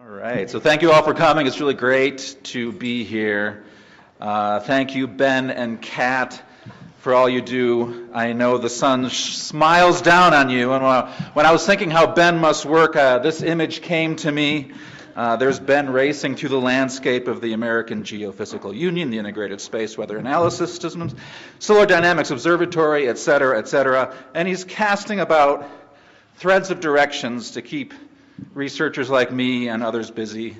All right, so thank you all for coming. It's really great to be here. Thank you, Ben and Kat, for all you do. I know the sun smiles down on you. And when I was thinking how Ben must work, this image came to me. There's Ben racing through the landscape of the American Geophysical Union, the Integrated Space Weather Analysis Systems, Solar Dynamics Observatory, et cetera, and he's casting about threads of directions to keep researchers like me and others busy.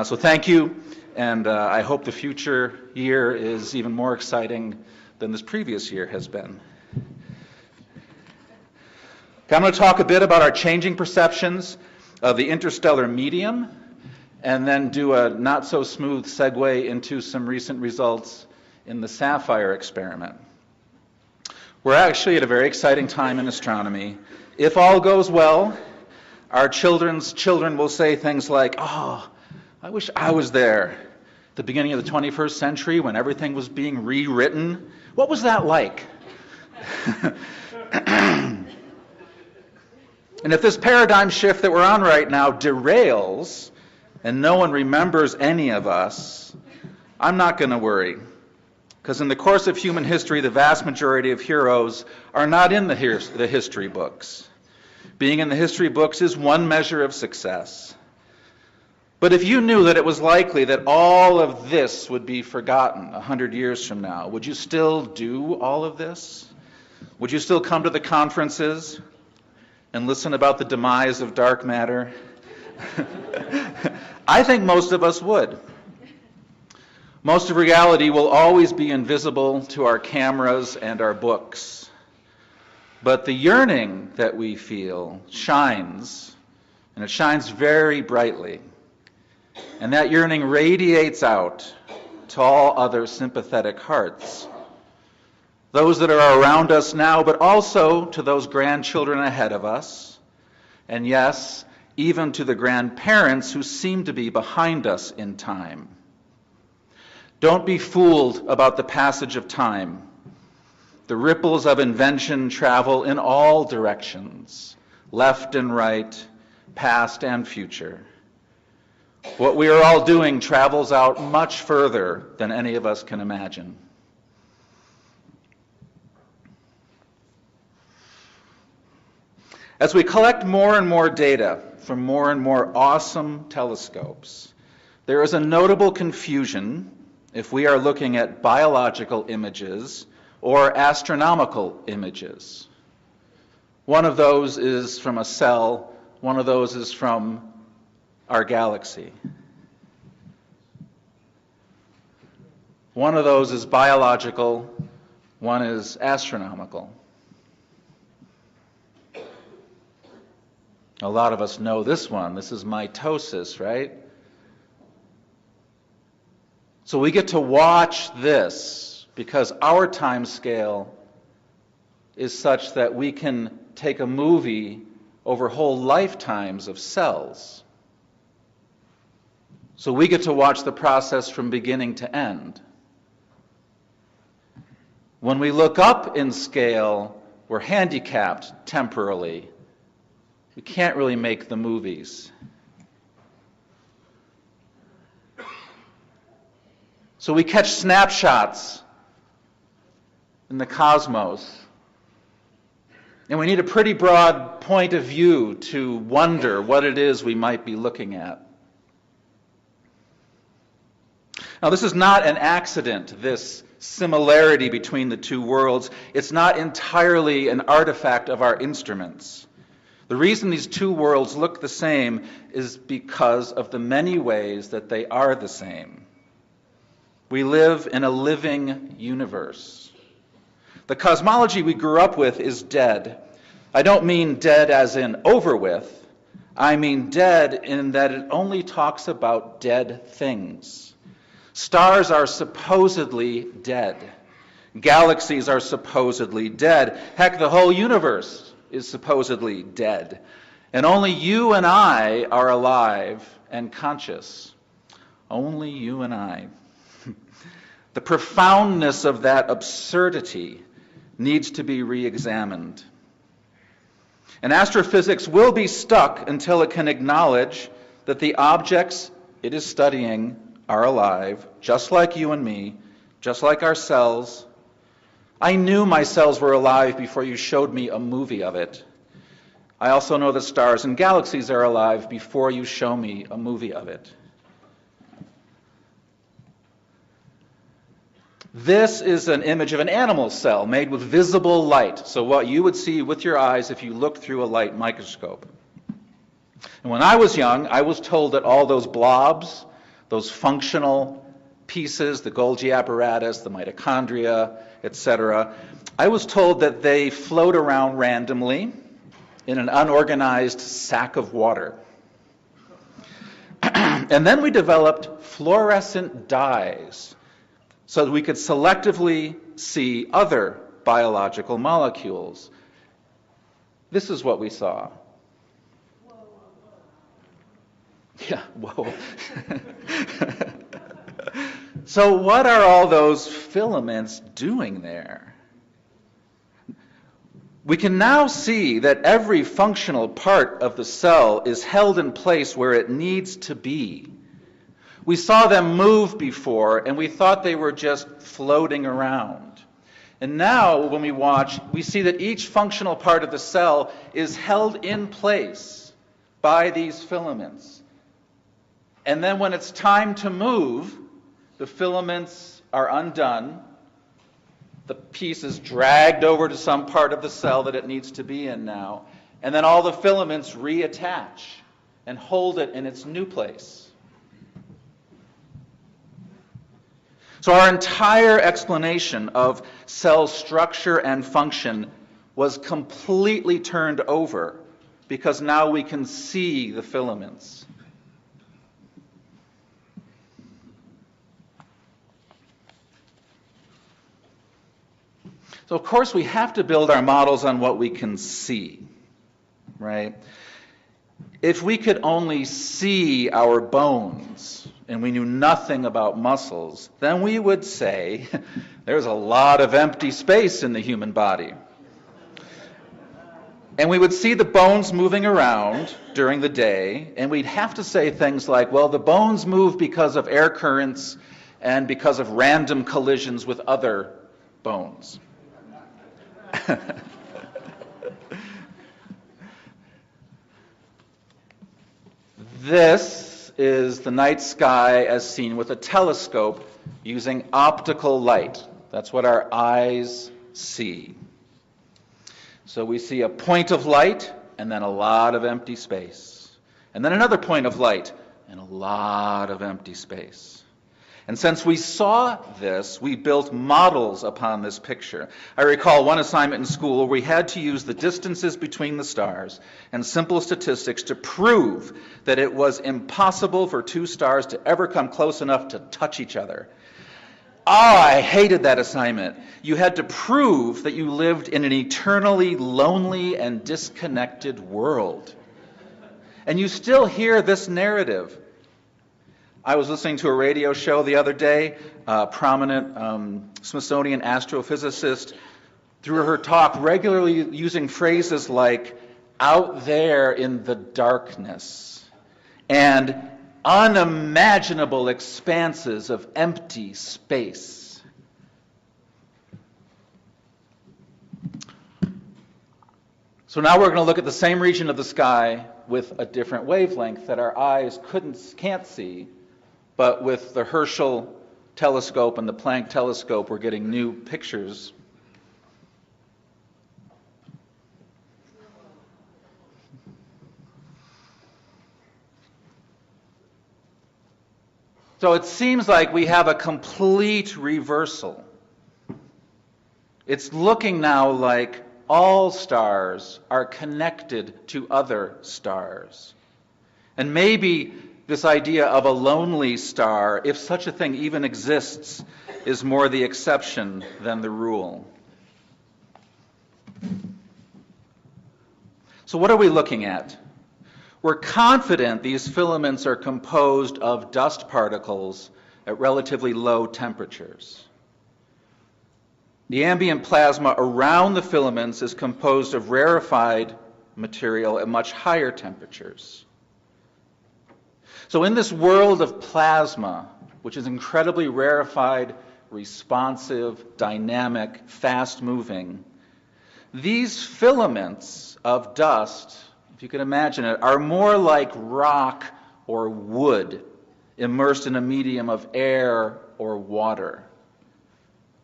So thank you, and I hope the future year is even more exciting than this previous year has been. Okay, I'm going to talk a bit about our changing perceptions of the interstellar medium, and then do a not-so-smooth segue into some recent results in the Safire experiment. We're actually at a very exciting time in astronomy. If all goes well, our children's children will say things like, "Oh, I wish I was there at the beginning of the 21st century when everything was being rewritten. What was that like?" And if this paradigm shift that we're on right now derails and no one remembers any of us, I'm not going to worry. Because in the course of human history, the vast majority of heroes are not in the history books. Being in the history books is one measure of success. But if you knew that it was likely that all of this would be forgotten 100 years from now, would you still do all of this? Would you still come to the conferences and listen about the demise of dark matter? I think most of us would. Most of reality will always be invisible to our cameras and our books. But the yearning that we feel shines, and it shines very brightly. And that yearning radiates out to all other sympathetic hearts. Those that are around us now, but also to those grandchildren ahead of us. And yes, even to the grandparents who seem to be behind us in time. Don't be fooled about the passage of time. The ripples of invention travel in all directions, left and right, past and future. What we are all doing travels out much further than any of us can imagine. As we collect more and more data from more and more awesome telescopes, there is a notable confusion if we are looking at biological images or astronomical images. One of those is from a cell, one of those is from our galaxy. One of those is biological, one is astronomical. A lot of us know this one. This is mitosis, right? So we get to watch this because our time scale is such that we can take a movie over whole lifetimes of cells. So we get to watch the process from beginning to end. When we look up in scale, we're handicapped temporarily. We can't really make the movies. So we catch snapshots in the cosmos. And we need a pretty broad point of view to wonder what it is we might be looking at. Now, this is not an accident, this similarity between the two worlds. It's not entirely an artifact of our instruments. The reason these two worlds look the same is because of the many ways that they are the same. We live in a living universe. The cosmology we grew up with is dead. I don't mean dead as in over with. I mean dead in that it only talks about dead things. Stars are supposedly dead. Galaxies are supposedly dead. Heck, the whole universe is supposedly dead. And only you and I are alive and conscious. Only you and I. The profoundness of that absurdity needs to be re-examined. And astrophysics will be stuck until it can acknowledge that the objects it is studying are alive, just like you and me, just like our cells. I knew my cells were alive before you showed me a movie of it. I also know that stars and galaxies are alive before you show me a movie of it. This is an image of an animal cell made with visible light. So what you would see with your eyes if you looked through a light microscope. And when I was young, I was told that all those blobs, those functional pieces, the Golgi apparatus, the mitochondria, etc., I was told that they float around randomly in an unorganized sack of water. And then we developed fluorescent dyes so that we could selectively see other biological molecules. This is what we saw. Yeah, whoa. So what are all those filaments doing there? We can now see that every functional part of the cell is held in place where it needs to be. We saw them move before, and we thought they were just floating around. And now, when we watch, we see that each functional part of the cell is held in place by these filaments. And then when it's time to move, the filaments are undone. The piece is dragged over to some part of the cell that it needs to be in now. And then all the filaments reattach and hold it in its new place. So our entire explanation of cell structure and function was completely turned over because now we can see the filaments. So of course we have to build our models on what we can see, right? If we could only see our bones and we knew nothing about muscles, then we would say there's a lot of empty space in the human body. And we would see the bones moving around during the day, and we'd have to say things like, well, the bones move because of air currents and because of random collisions with other bones. This is the night sky as seen with a telescope using optical light. That's what our eyes see. So we see a point of light and then a lot of empty space. And then another point of light and a lot of empty space. And since we saw this, we built models upon this picture. I recall one assignment in school where we had to use the distances between the stars and simple statistics to prove that it was impossible for two stars to ever come close enough to touch each other. Oh, I hated that assignment. You had to prove that you lived in an eternally lonely and disconnected world. And you still hear this narrative. I was listening to a radio show the other day. A prominent Smithsonian astrophysicist, through her talk, regularly using phrases like out there in the darkness and unimaginable expanses of empty space. So now we're going to look at the same region of the sky with a different wavelength that our eyes can't see. But with the Herschel telescope and the Planck telescope, we're getting new pictures. So it seems like we have a complete reversal. It's looking now like all stars are connected to other stars. And maybe this idea of a lonely star, if such a thing even exists, is more the exception than the rule. So what are we looking at? We're confident these filaments are composed of dust particles at relatively low temperatures. The ambient plasma around the filaments is composed of rarefied material at much higher temperatures. So in this world of plasma, which is incredibly rarefied, responsive, dynamic, fast-moving, these filaments of dust, if you can imagine it, are more like rock or wood immersed in a medium of air or water.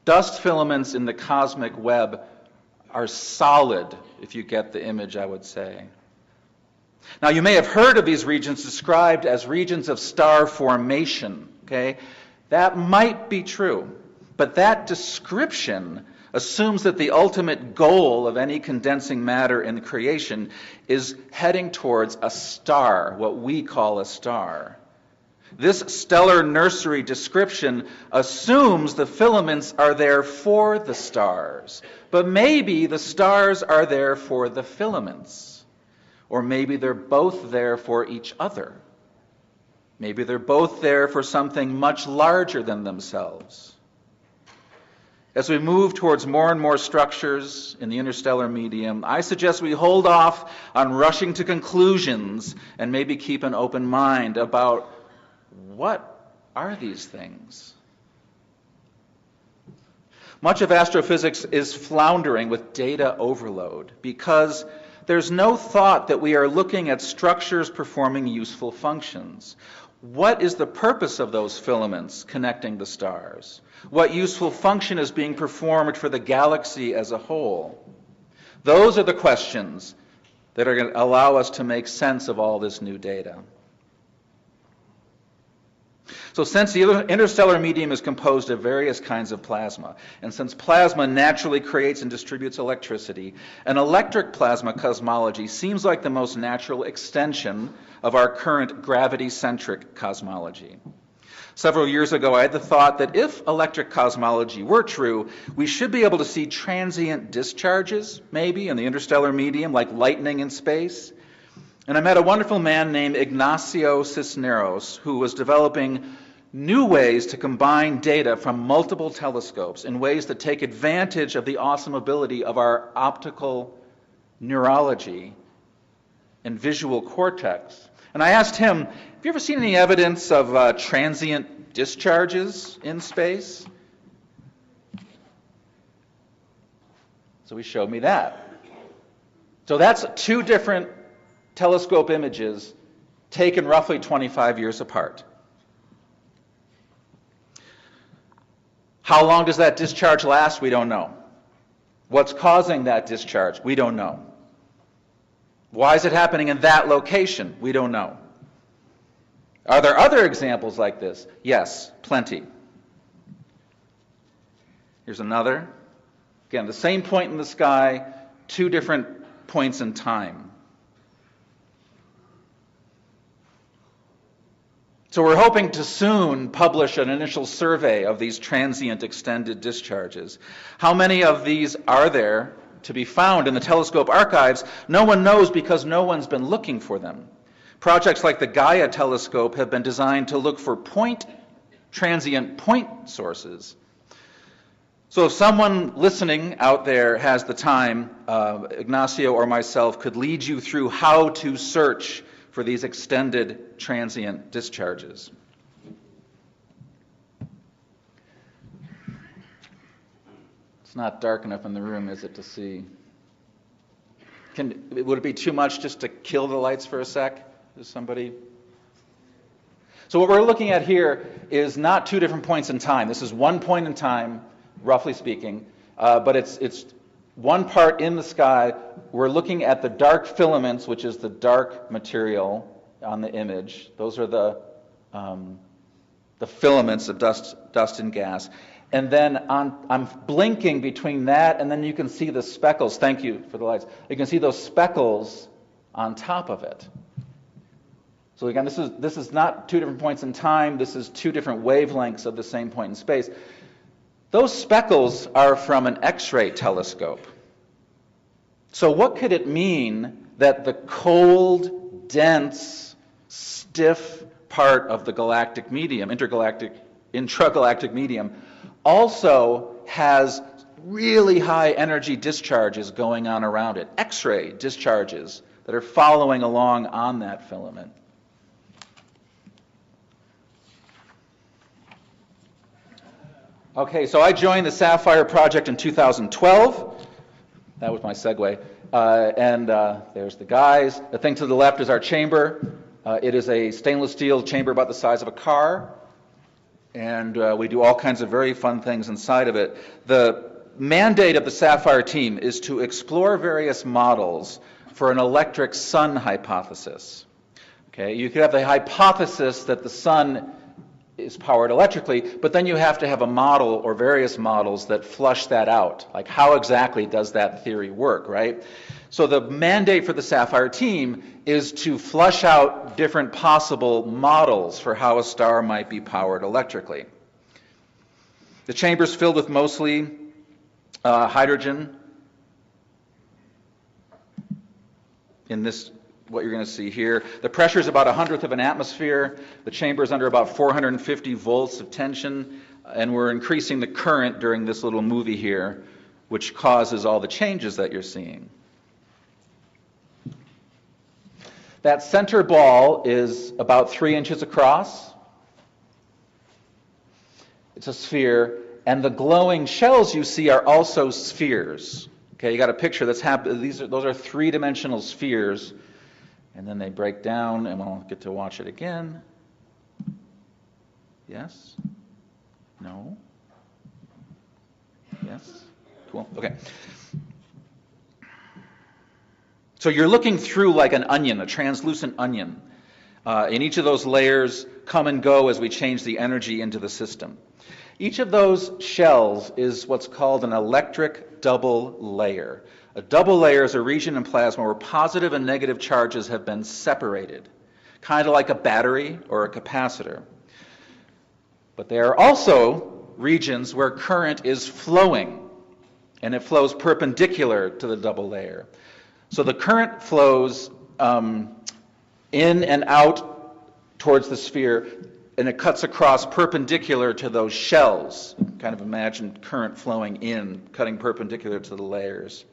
Dust filaments in the cosmic web are solid, if you get the image, I would say. Now, you may have heard of these regions described as regions of star formation, okay? That might be true, but that description assumes that the ultimate goal of any condensing matter in creation is heading towards a star, what we call a star. This stellar nursery description assumes the filaments are there for the stars, but maybe the stars are there for the filaments. Or maybe they're both there for each other. Maybe they're both there for something much larger than themselves. As we move towards more and more structures in the interstellar medium, I suggest we hold off on rushing to conclusions and maybe keep an open mind about what are these things. Much of astrophysics is floundering with data overload because there's no thought that we are looking at structures performing useful functions. What is the purpose of those filaments connecting the stars? What useful function is being performed for the galaxy as a whole? Those are the questions that are going to allow us to make sense of all this new data. So since the interstellar medium is composed of various kinds of plasma, and since plasma naturally creates and distributes electricity, an electric plasma cosmology seems like the most natural extension of our current gravity-centric cosmology. Several years ago, I had the thought that if electric cosmology were true, we should be able to see transient discharges, maybe, in the interstellar medium, like lightning in space. And I met a wonderful man named Ignacio Cisneros, who was developing new ways to combine data from multiple telescopes in ways that take advantage of the awesome ability of our optical neurology and visual cortex. And I asked him, have you ever seen any evidence of transient discharges in space? So he showed me that. So that's two different telescope images taken roughly 25 years apart. How long does that discharge last? We don't know. What's causing that discharge? We don't know. Why is it happening in that location? We don't know. Are there other examples like this? Yes, plenty. Here's another. Again, the same point in the sky, two different points in time. So we're hoping to soon publish an initial survey of these transient extended discharges. How many of these are there to be found in the telescope archives? No one knows because no one's been looking for them. Projects like the Gaia telescope have been designed to look for transient point sources. So if someone listening out there has the time, Ignacio or myself could lead you through how to search for these extended transient discharges. It's not dark enough in the room, is it, to see? Would it be too much just to kill the lights for a sec? Is somebody? So what we're looking at here is not two different points in time. This is one point in time, roughly speaking, but it's one part in the sky. We're looking at the dark filaments, which is the dark material on the image. Those are the filaments of dust and gas. And then I'm blinking between that, and then you can see the speckles. Thank you for the lights. You can see those speckles on top of it. So again, this is not two different points in time. This is two different wavelengths of the same point in space. Those speckles are from an X-ray telescope. So what could it mean that the cold, dense, stiff part of the galactic medium, intragalactic medium, also has really high energy discharges going on around it, X-ray discharges that are following along on that filament? Okay, so I joined the Safire project in 2012. That was my segue. There's the guys. The thing to the left is our chamber. It is a stainless steel chamber about the size of a car. And we do all kinds of very fun things inside of it. The mandate of the Safire team is to explore various models for an electric sun hypothesis. Okay, you could have the hypothesis that the sun is powered electrically, but then you have to have a model or various models that flush that out. Like, how exactly does that theory work, right? So the mandate for the Safire team is to flush out different possible models for how a star might be powered electrically. The chamber's filled with mostly hydrogen in this, what you're going to see here. The pressure is about 1/100 of an atmosphere. The chamber is under about 450 volts of tension, and we're increasing the current during this little movie here, which causes all the changes that you're seeing. That center ball is about 3 inches across. It's a sphere, and the glowing shells you see are also spheres. Okay, you got a picture that's those are three-dimensional spheres. And then they break down, and we'll get to watch it again. Yes? No? Yes? Cool. Okay. So you're looking through like an onion, a translucent onion. And each of those layers come and go as we change the energy into the system. Each of those shells is what's called an electric double layer. A double layer is a region in plasma where positive and negative charges have been separated, kind of like a battery or a capacitor. But there are also regions where current is flowing, and it flows perpendicular to the double layer. So the current flows in and out towards the sphere, and it cuts across perpendicular to those shells. Kind of imagine current flowing in, cutting perpendicular to the layers.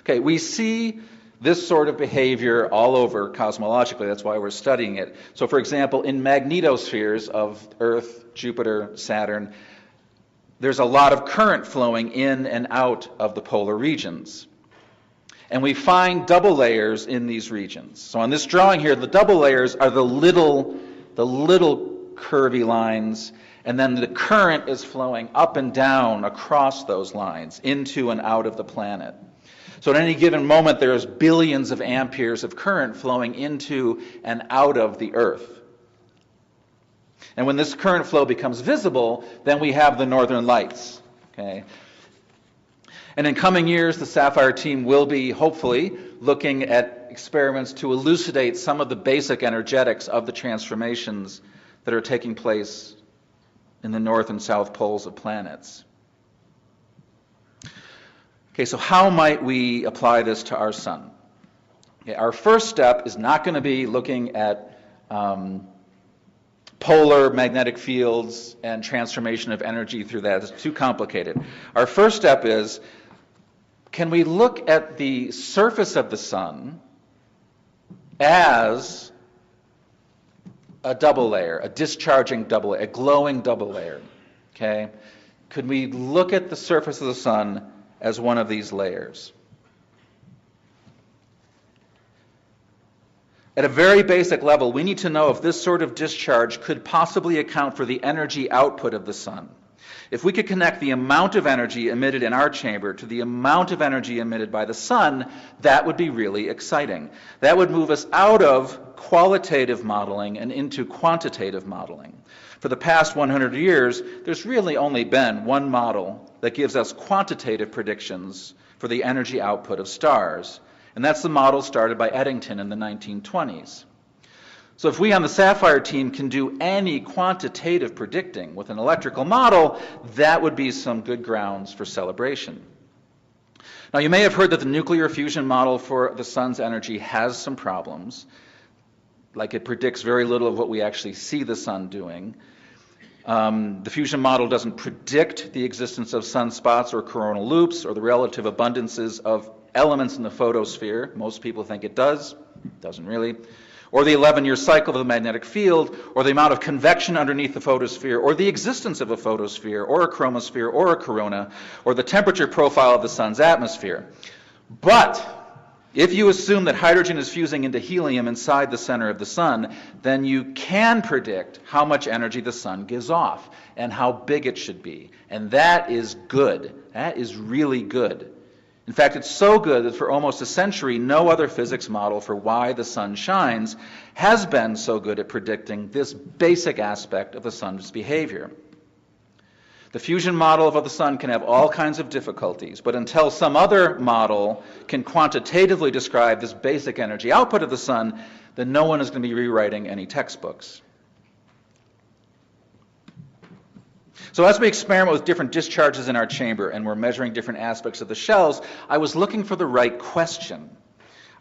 Okay, we see this sort of behavior all over cosmologically. That's why we're studying it. So, for example, in magnetospheres of Earth, Jupiter, Saturn, there's a lot of current flowing in and out of the polar regions. And we find double layers in these regions. So on this drawing here, the double layers are the little curvy lines, and then the current is flowing up and down across those lines, into and out of the planet. So at any given moment, there's billions of amperes of current flowing into and out of the Earth. And when this current flow becomes visible, then we have the northern lights. Okay? And in coming years, the Safire team will be, hopefully, looking at experiments to elucidate some of the basic energetics of the transformations that are taking place in the north and south poles of planets. Okay, so how might we apply this to our sun? Okay, our first step is not going to be looking at polar magnetic fields and transformation of energy through that. It's too complicated. Our first step is, can we look at the surface of the sun as a double layer, a discharging double layer, a glowing double layer? Okay? Could we look at the surface of the sun as one of these layers? At a very basic level, we need to know if this sort of discharge could possibly account for the energy output of the sun. If we could connect the amount of energy emitted in our chamber to the amount of energy emitted by the sun, that would be really exciting. That would move us out of qualitative modeling and into quantitative modeling. For the past 100 years, there's really only been one model that gives us quantitative predictions for the energy output of stars. And that's the model started by Eddington in the 1920s. So if we on the Safire team can do any quantitative predicting with an electrical model, that would be some good grounds for celebration. Now, you may have heard that the nuclear fusion model for the sun's energy has some problems, like it predicts very little of what we actually see the sun doing. The fusion model doesn't predict the existence of sunspots or coronal loops or the relative abundances of elements in the photosphere. Most people think it does. It doesn't really. or the 11-year cycle of the magnetic field, or the amount of convection underneath the photosphere, or the existence of a photosphere, or a chromosphere, or a corona, or the temperature profile of the sun's atmosphere. But if you assume that hydrogen is fusing into helium inside the center of the sun, then you can predict how much energy the sun gives off and how big it should be. And that is good. That is really good. In fact, it's so good that for almost a century, no other physics model for why the sun shines has been so good at predicting this basic aspect of the sun's behavior. The fusion model of the sun can have all kinds of difficulties, but until some other model can quantitatively describe this basic energy output of the sun, then no one is going to be rewriting any textbooks. So as we experiment with different discharges in our chamber and we're measuring different aspects of the shells, I was looking for the right question.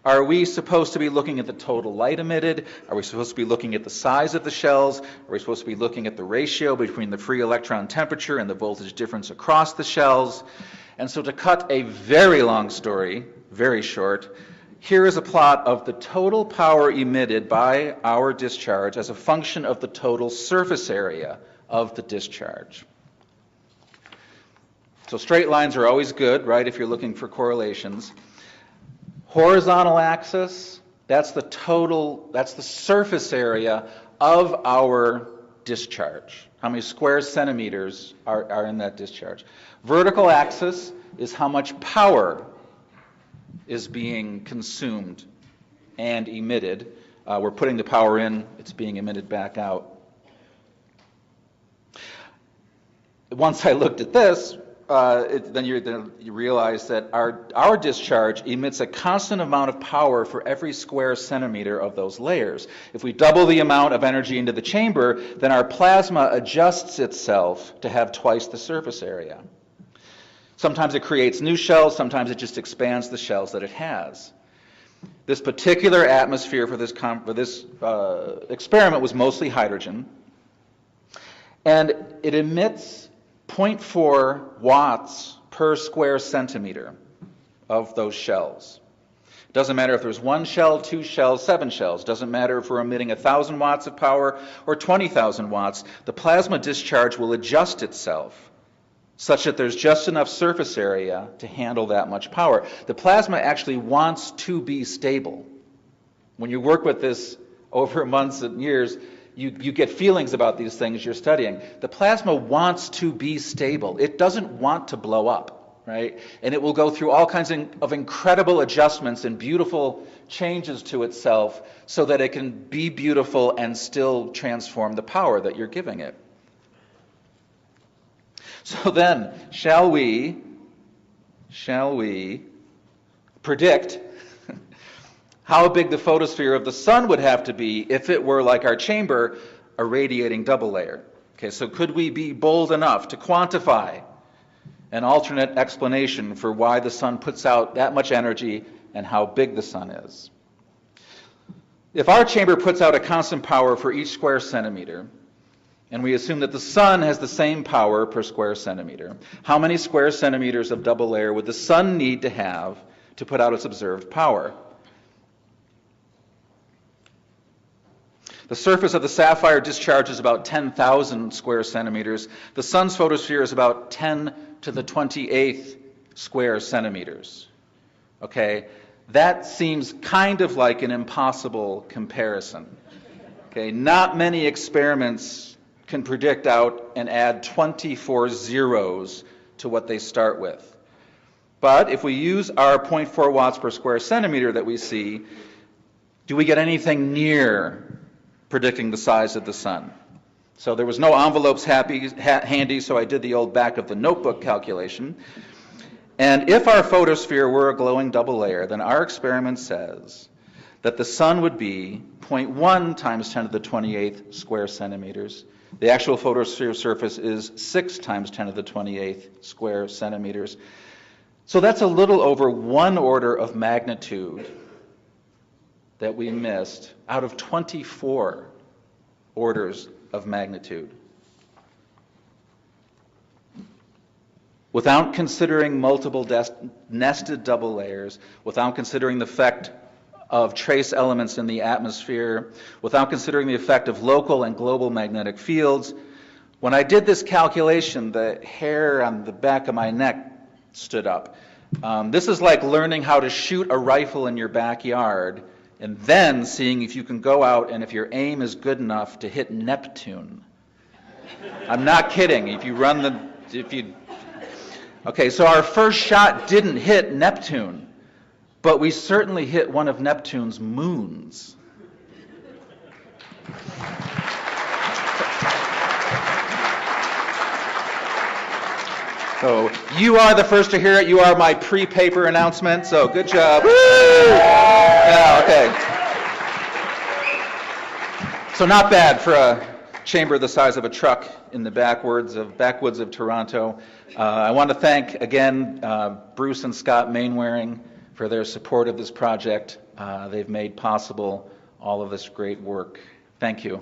Are we supposed to be looking at the total light emitted? Are we supposed to be looking at the size of the shells? Are we supposed to be looking at the ratio between the free electron temperature and the voltage difference across the shells? And so to cut a very long story, very short, here is a plot of the total power emitted by our discharge as a function of the total surface area of the discharge. So straight lines are always good, right, if you're looking for correlations. Horizontal axis, that's the surface area of our discharge. How many square centimeters are in that discharge? Vertical axis is how much power is being consumed and emitted. We're putting the power in, it's being emitted back out. Once I looked at this, then you realize that our discharge emits a constant amount of power for every square centimeter of those layers. If we double the amount of energy into the chamber, then our plasma adjusts itself to have twice the surface area. Sometimes it creates new shells, sometimes it just expands the shells that it has. This particular atmosphere for this experiment was mostly hydrogen, and it emits 0.4 watts per square centimeter of those shells. It doesn't matter if there's 1 shell, 2 shells, 7 shells. It doesn't matter if we're emitting 1,000 watts of power or 20,000 watts. The plasma discharge will adjust itself such that there's just enough surface area to handle that much power. The plasma actually wants to be stable. When you work with this over months and years, you get feelings about these things you're studying. The plasma wants to be stable. It doesn't want to blow up, right? And it will go through all kinds of incredible adjustments and beautiful changes to itself so that it can be beautiful and still transform the power that you're giving it. So then, shall we predict how big the photosphere of the sun would have to be if it were, like our chamber, a radiating double layer? Okay, so could we be bold enough to quantify an alternate explanation for why the sun puts out that much energy and how big the sun is? If our chamber puts out a constant power for each square centimeter, and we assume that the sun has the same power per square centimeter, how many square centimeters of double layer would the sun need to have to put out its observed power? The surface of the Safire discharge is about 10,000 square centimeters. The sun's photosphere is about 10 to the 28th square centimeters. Okay, that seems kind of like an impossible comparison. Okay, not many experiments can predict out and add 24 zeros to what they start with. But if we use our 0.4 watts per square centimeter that we see, do we get anything near predicting the size of the sun? So there was no envelopes handy, so I did the old back of the notebook calculation. And if our photosphere were a glowing double layer, then our experiment says that the sun would be 0.1 times 10 to the 28th square centimeters. The actual photosphere surface is 6 times 10 to the 28th square centimeters. So that's a little over 1 order of magnitude that we missed out of 24 orders of magnitude. Without considering multiple nested double layers, without considering the effect of trace elements in the atmosphere without considering the effect of local and global magnetic fields. When I did this calculation, the hair on the back of my neck stood up. This is like learning how to shoot a rifle in your backyard and then seeing if you can go out and if your aim is good enough to hit Neptune. I'm not kidding. Okay, so our first shot didn't hit Neptune, but we certainly hit one of Neptune's moons. So you are the first to hear it. You are my pre-paper announcement, so good job. Woo! Yeah, okay. So not bad for a chamber the size of a truck in the backwoods of Toronto. I want to thank, again, Bruce and Scott Mainwaring for their support of this project. They've made possible all of this great work. Thank you.